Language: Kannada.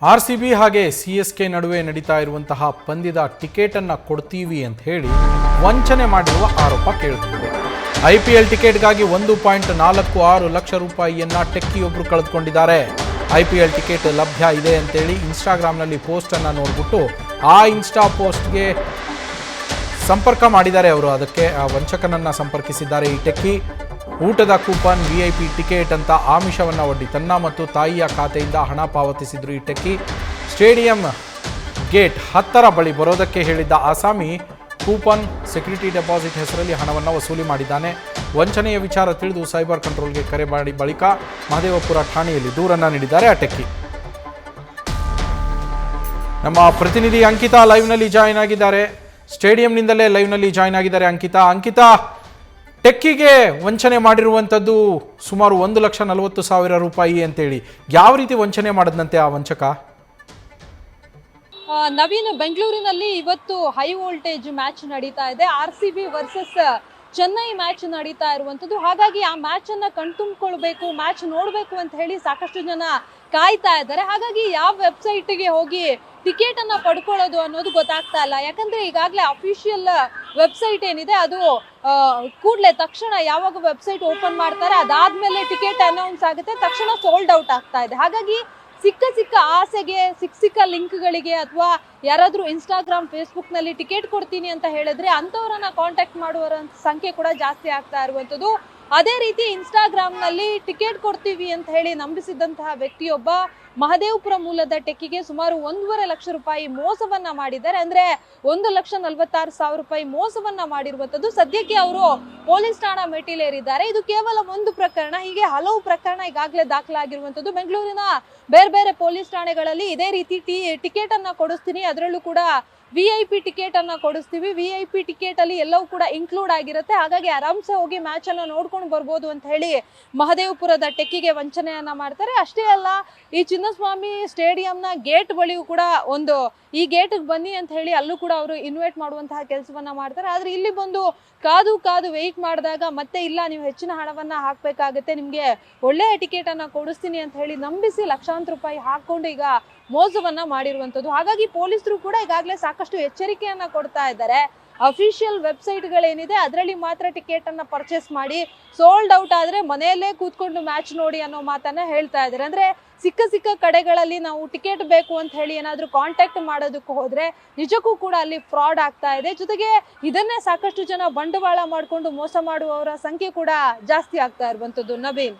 ಆರ್ಸಿಬಿ ಹಾಗೆ ಸಿಎಸ್ಕೆ ನಡುವೆ ನಡೀತಾ ಇರುವಂತಹ ಪಂದ್ಯದ ಟಿಕೆಟ್ ಅನ್ನು ಕೊಡ್ತೀವಿ ಅಂತ ಹೇಳಿ ವಂಚನೆ ಮಾಡಿರುವ ಆರೋಪ ಕೇಳಿಬಂದಿದೆ. ಐಪಿಎಲ್ ಟಿಕೆಟ್ಗಾಗಿ 1.46 ಲಕ್ಷ ರೂಪಾಯಿಯನ್ನ ಟೆಕ್ಕಿಯೊಬ್ಬರು ಕಳೆದುಕೊಂಡಿದ್ದಾರೆ. ಐಪಿಎಲ್ ಟಿಕೆಟ್ ಲಭ್ಯ ಇದೆ ಅಂತೇಳಿ ಇನ್ಸ್ಟಾಗ್ರಾಮ್ನಲ್ಲಿ ಪೋಸ್ಟ್ ಅನ್ನು ನೋಡ್ಬಿಟ್ಟು ಆ ಇನ್ಸ್ಟಾ ಪೋಸ್ಟ್ಗೆ ಸಂಪರ್ಕ ಮಾಡಿದ್ದಾರೆ. ಅವರು ಅದಕ್ಕೆ ಆ ವಂಚಕನನ್ನ ಸಂಪರ್ಕಿಸಿದ್ದಾರೆ. ಈ ಟೆಕ್ಕಿ ಊಟದ ಕೂಪನ್, ವಿಐಪಿ ಟಿಕೆಟ್ ಅಂತ ಆಮಿಷವನ್ನು ಒಡ್ಡಿ ತನ್ನ ಮತ್ತು ತಾಯಿಯ ಖಾತೆಯಿಂದ ಹಣ ಪಾವತಿಸಿದ್ರು. ಈ ಟೆಕ್ಕಿ ಸ್ಟೇಡಿಯಂ ಗೇಟ್ 10ರ ಬಳಿ ಬರೋದಕ್ಕೆ ಹೇಳಿದ್ದ ಆಸಾಮಿ ಕೂಪನ್, ಸೆಕ್ಯೂರಿಟಿ ಡೆಪಾಸಿಟ್ ಹೆಸರಲ್ಲಿ ಹಣವನ್ನು ವಸೂಲಿ ಮಾಡಿದ್ದಾನೆ. ವಂಚನೆಯ ವಿಚಾರ ತಿಳಿದು ಸೈಬರ್ ಕಂಟ್ರೋಲ್ಗೆ ಕರೆ ಮಾಡಿ ಬಳಿಕ ಮಹದೇವಪುರ ಠಾಣೆಯಲ್ಲಿ ದೂರನ್ನು ನೀಡಿದ್ದಾರೆ ಆ ಟೆಕ್ಕಿ. ನಮ್ಮ ಪ್ರತಿನಿಧಿ ಅಂಕಿತಾ ಲೈವ್ನಲ್ಲಿ ಜಾಯಿನ್ ಆಗಿದ್ದಾರೆ. ಸ್ಟೇಡಿಯಂನಿಂದಲೇ ಲೈವ್ನಲ್ಲಿ ಜಾಯಿನ್ ಆಗಿದ್ದಾರೆ ಅಂಕಿತಾ, ಟೆಕ್ಕಿಗೆ ವಂಚನೆ ಮಾಡಿರುವಂಥದ್ದು ಸುಮಾರು 1,40,000 ರೂಪಾಯಿ ಅಂತೇಳಿ ಯಾವ ರೀತಿ ವಂಚನೆ ಮಾಡದಂತೆ ಆ ವಂಚಕ? ನವೀನ್, ಬೆಂಗಳೂರಿನಲ್ಲಿ ಇವತ್ತು ಹೈ ವೋಲ್ಟೇಜ್ ಮ್ಯಾಚ್ ನಡೀತಾ ಇದೆ. ಆರ್ಸಿಬಿ ವರ್ಸಸ್ ಚೆನ್ನೈ ಮ್ಯಾಚ್ ನಡೀತಾ ಇರುವಂಥದ್ದು. ಹಾಗಾಗಿ ಆ ಮ್ಯಾಚ್ ಅನ್ನ ಕಣ್ತುಂಬಿಕೊಳ್ಬೇಕು, ಮ್ಯಾಚ್ ನೋಡ್ಬೇಕು ಅಂತ ಹೇಳಿ ಸಾಕಷ್ಟು ಜನ ಕಾಯ್ತಾ ಇದ್ದಾರೆ. ಹಾಗಾಗಿ ಯಾವ ವೆಬ್ಸೈಟ್ಗೆ ಹೋಗಿ ಟಿಕೆಟ್ ಅನ್ನ ಪಡ್ಕೊಳ್ಳೋದು ಅನ್ನೋದು ಗೊತ್ತಾಗ್ತಾ ಇಲ್ಲ. ಯಾಕಂದ್ರೆ ಈಗಾಗಲೇ ಅಫಿಷಿಯಲ್ ವೆಬ್ಸೈಟ್ ಏನಿದೆ ಅದು ಕೂಡಲೇ ತಕ್ಷಣ ಯಾವಾಗ ವೆಬ್ಸೈಟ್ ಓಪನ್ ಮಾಡ್ತಾರೆ ಅದಾದ್ಮೇಲೆ ಟಿಕೆಟ್ ಅನೌನ್ಸ್ ಆಗುತ್ತೆ, ತಕ್ಷಣ ಸೋಲ್ಡ್ ಔಟ್ ಆಗ್ತಾ ಇದೆ. ಹಾಗಾಗಿ ಸಿಕ್ಕ ಆಸೆಗೆ ಸಿಕ್ಕ ಲಿಂಕ್ಗಳಿಗೆ ಅಥವಾ ಯಾರಾದ್ರೂ ಇನ್ಸ್ಟಾಗ್ರಾಮ್, ಫೇಸ್ಬುಕ್ ನಲ್ಲಿ ಟಿಕೆಟ್ ಕೊಡ್ತೀನಿ ಅಂತ ಹೇಳಿದ್ರೆ ಅಂತವರನ್ನ ಕಾಂಟ್ಯಾಕ್ಟ್ ಮಾಡುವರ ಸಂಖ್ಯೆ ಕೂಡ ಜಾಸ್ತಿ ಆಗ್ತಾ ಇರುವಂತದ್ದು. ಅದೇ ರೀತಿ ಇನ್ಸ್ಟಾಗ್ರಾಮ್ ನಲ್ಲಿ ಟಿಕೆಟ್ ಕೊಡ್ತೀವಿ ಅಂತ ಹೇಳಿ ನಂಬಿಸಿದಂತಹ ವ್ಯಕ್ತಿಯೊಬ್ಬ ಮಹದೇವಪುರ ಮೂಲದ ಟೆಕ್ಕಿಗೆ ಸುಮಾರು 1.5 ಲಕ್ಷ ರೂಪಾಯಿ ಮೋಸವನ್ನ ಮಾಡಿದ್ದಾರೆ. ಅಂದ್ರೆ 1,46,000 ರೂಪಾಯಿ ಮೋಸವನ್ನ ಮಾಡಿರುವಂತದ್ದು. ಸದ್ಯಕ್ಕೆ ಅವರು ಪೊಲೀಸ್ ಠಾಣಾ ಮೆಟ್ಟಿಲೇರಿದ್ದಾರೆ. ಇದು ಕೇವಲ ಒಂದು ಪ್ರಕರಣ, ಹೀಗೆ ಹಲವು ಪ್ರಕರಣ ಈಗಾಗಲೇ ದಾಖಲಾಗಿರುವಂತದ್ದು. ಬೆಂಗಳೂರಿನ ಬೇರೆ ಬೇರೆ ಪೊಲೀಸ್ ಠಾಣೆಗಳಲ್ಲಿ ಇದೇ ರೀತಿ ಟಿಕೆಟ್ ಅನ್ನ ಕೊಡಿಸ್ತೀನಿ, ಅದರಲ್ಲೂ ಕೂಡ ವಿಐಪಿ ಟಿಕೆಟ್ ಅನ್ನ ಕೊಡಿಸ್ತೀವಿ, ವಿಐಪಿ ಟಿಕೆಟ್ ಅಲ್ಲಿ ಎಲ್ಲವೂ ಕೂಡ ಇನ್ಕ್ಲೂಡ್ ಆಗಿರುತ್ತೆ, ಹಾಗಾಗಿ ಆರಾಮ್ಸೆ ಹೋಗಿ ಮ್ಯಾಚ್ ಅನ್ನ ನೋಡ್ಕೊಂಡು ಬರ್ಬೋದು ಅಂತ ಹೇಳಿ ಮಹದೇವಪುರದ ಟೆಕ್ಕಿಗೆ ವಂಚನೆಯನ್ನ ಮಾಡ್ತಾರೆ. ಅಷ್ಟೇ ಅಲ್ಲ, ಈ ಚಿನ್ನಸ್ವಾಮಿ ಸ್ಟೇಡಿಯಂನ ಗೇಟ್ ಬಳಿಯೂ ಕೂಡ ಈ ಗೇಟ್ಗೆ ಬನ್ನಿ ಅಂತ ಹೇಳಿ ಅಲ್ಲೂ ಕೂಡ ಅವರು ಇನ್ವೈಟ್ ಮಾಡುವಂತಹ ಕೆಲಸವನ್ನ ಮಾಡ್ತಾರೆ. ಆದ್ರೆ ಇಲ್ಲಿ ಬಂದು ಕಾದು ವೆಯ್ಟ್ ಮಾಡಿದಾಗ ಮತ್ತೆ ಇಲ್ಲ, ನೀವು ಹೆಚ್ಚಿನ ಹಣವನ್ನ ಹಾಕ್ಬೇಕಾಗತ್ತೆ, ನಿಮ್ಗೆ ಒಳ್ಳೆಯ ಟಿಕೆಟ್ ಅನ್ನ ಕೊಡಿಸ್ತೀನಿ ಅಂತ ಹೇಳಿ ನಂಬಿಸಿ ಲಕ್ಷಾಂತರ ರೂಪಾಯಿ ಹಾಕೊಂಡು ಈಗ ಮೋಸವನ್ನ ಮಾಡಿರುವಂತದ್ದು. ಹಾಗಾಗಿ ಪೊಲೀಸರು ಕೂಡ ಈಗಾಗಲೇ ಸಾಕಷ್ಟು ಎಚ್ಚರಿಕೆಯನ್ನ ಕೊಡ್ತಾ ಇದ್ದಾರೆ. ಅಫಿಷಿಯಲ್ ವೆಬ್ಸೈಟ್ಗಳೇನಿದೆ ಅದರಲ್ಲಿ ಮಾತ್ರ ಟಿಕೆಟ್ ಅನ್ನ ಪರ್ಚೇಸ್ ಮಾಡಿ, ಸೋಲ್ಡ್ ಔಟ್ ಆದ್ರೆ ಮನೆಯಲ್ಲೇ ಕೂತ್ಕೊಂಡು ಮ್ಯಾಚ್ ನೋಡಿ ಅನ್ನೋ ಮಾತನ್ನ ಹೇಳ್ತಾ ಇದ್ದಾರೆ. ಅಂದ್ರೆ ಸಿಕ್ಕ ಕಡೆಗಳಲ್ಲಿ ನಾವು ಟಿಕೆಟ್ ಬೇಕು ಅಂತ ಹೇಳಿ ಏನಾದ್ರೂ ಕಾಂಟ್ಯಾಕ್ಟ್ ಮಾಡೋದಕ್ಕೆ ಹೋದ್ರೆ ನಿಜಕ್ಕೂ ಕೂಡ ಅಲ್ಲಿ ಫ್ರಾಡ್ ಆಗ್ತಾ ಇದೆ. ಜೊತೆಗೆ ಇದನ್ನೇ ಸಾಕಷ್ಟು ಜನ ಬಂಡವಾಳ ಮಾಡಿಕೊಂಡು ಮೋಸ ಮಾಡುವವರ ಸಂಖ್ಯೆ ಕೂಡ ಜಾಸ್ತಿ ಆಗ್ತಾ ಇರುವಂತದ್ದು. ನವೀನ್.